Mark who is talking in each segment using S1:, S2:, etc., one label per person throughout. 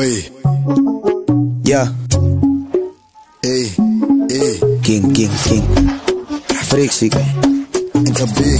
S1: Oi.
S2: Yeah.
S1: Hey.
S2: King. Frictie.
S1: En Gabi.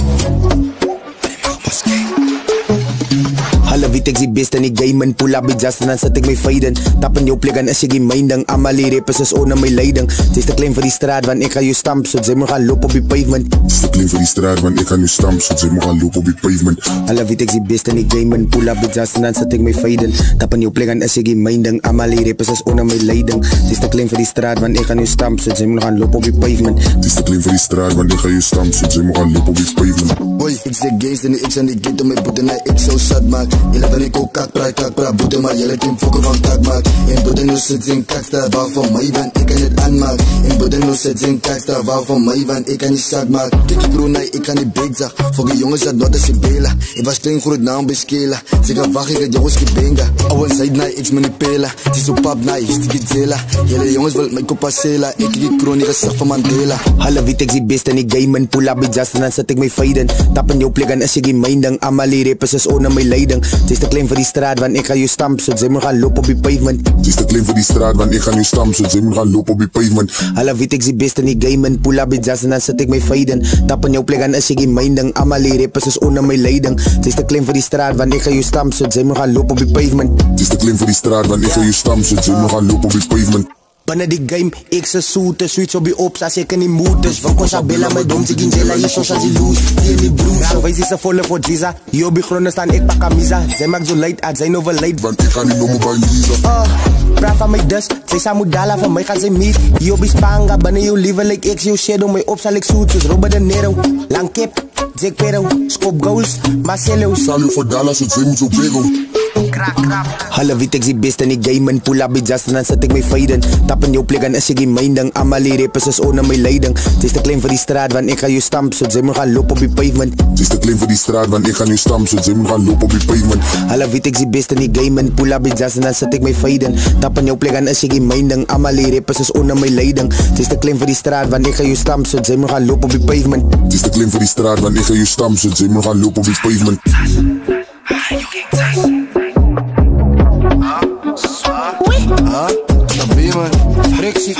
S2: Hulle weet ek die beste in die game en pull up die just en dan sit ek my feiden. Tap in jou plek en as ek die minding. Amalie rappers is onder my leiding. Dis te klein vir die straat want ek gaan jou stamp. So jy moet gaan loop op die pavement.
S3: Dis te klein vir die straat want ek gaan jou stamp. So jy moet gaan loop op die pavement.
S2: Hulle weet ek die beste in die game en pull up die just en dan sit ek my feiden. Tap in jou plek en as ek die minding. Amalie rappers is onder my leiding. Dis te klein vir die straat want ek gaan jou stamp. So jy moet gaan loop op die pavement.
S3: Dis te klein vir die straat want ek gaan jou stamp. So jy moet gaan loop op die pavement.
S1: Oi, ek sê gays en ek aan die ghetto my boete na ek so sad maak. Julle ben ek ook kakpraat boete maar julle team fokken van kak maak. En boete nou sit in kaksta waarvan my want ek kan het aanmaak. En boete nou sit in kaksta waarvan my want ek kan die sak maak. Kijk die kroon nee, ek kan die bek zag. Voor die jongens dat wat as je bela. Ik was klein groot naam beskela. Zeker wacht ik het jongens gebenga. Ouwens uit nee, ik mijn pela. Het is zo pap nee, is die zela. Jullie jongens wil my kopasela. Ik die kroon die gezag van Mandela.
S2: Hulle weet ek die beste in die game en pull up die just en dan sit ek my feiden. Tap in jou plek en as ek die minding. Amalie rappers is onder my leiding. Dis te klein vir die straat want ek gaan jou stamp. So jy moet gaan loop op die pavement.
S3: Dis te klein vir die straat want ek gaan jou stamp. So jy moet gaan loop op die pavement.
S2: Hulle weet ek die beste in die game en pull up die just en dan sit ek my feiden. Tap in jou plek en as ek die minding. Amalie rappers is onder my leiding. Dis te klein vir die straat want ek gaan jou stamp. So jy moet gaan loop op die pavement.
S3: Dis te klein vir die straat want ek gaan jou stamp. So jy moet gaan loop op die pavement.
S2: Binnen die game, ek se soete, switch op die ops as ek in die moed is. Van Konsabella my dom, die ginjela hier soos as die loose. Die in die broes, so wees die se volle voor Giza. Hier op die gronde staan ek pak camisa. Zij maak zo luid uit, zij overleid.
S3: Want ek gaan die nomme by Lisa.
S2: Praat van my dus, sy sa modala van my gaan sy meet. Hier op die Spanga, binnen jou liewe like ek jou shadow. My op sal ek soet soos Robert De Niro. Lang kip, Jack Pero, Scope Goals, Marcelo.
S3: Sal jou voor dollars, so jy moet zo bego.
S2: Hulle weet ek die beste in die game en pull up die just en dan sit ek my feiden. Tap in jou plek en as ek die minding. Amalie rappers is onder my leiding. Dis te klein vir die straat want ek gaan jou stamp. So jy moet gaan loop op die pavement.
S3: Dis te klein vir die straat want ek gaan jou stamp. So jy moet gaan loop op die pavement.
S2: Hulle weet ek die beste in die game en pull up die just en dan sit ek my feiden. Tap in jou plek en as ek die minding. Amalie rappers is onder my leiding. Dis te klein vir die straat want ek gaan jou stamp. So jy moet gaan loop op die pavement.
S3: Dis te klein vir die straat want ek gaan jou stamp. So jy moet gaan loop op die pavement.
S1: Gabi man, Frictie.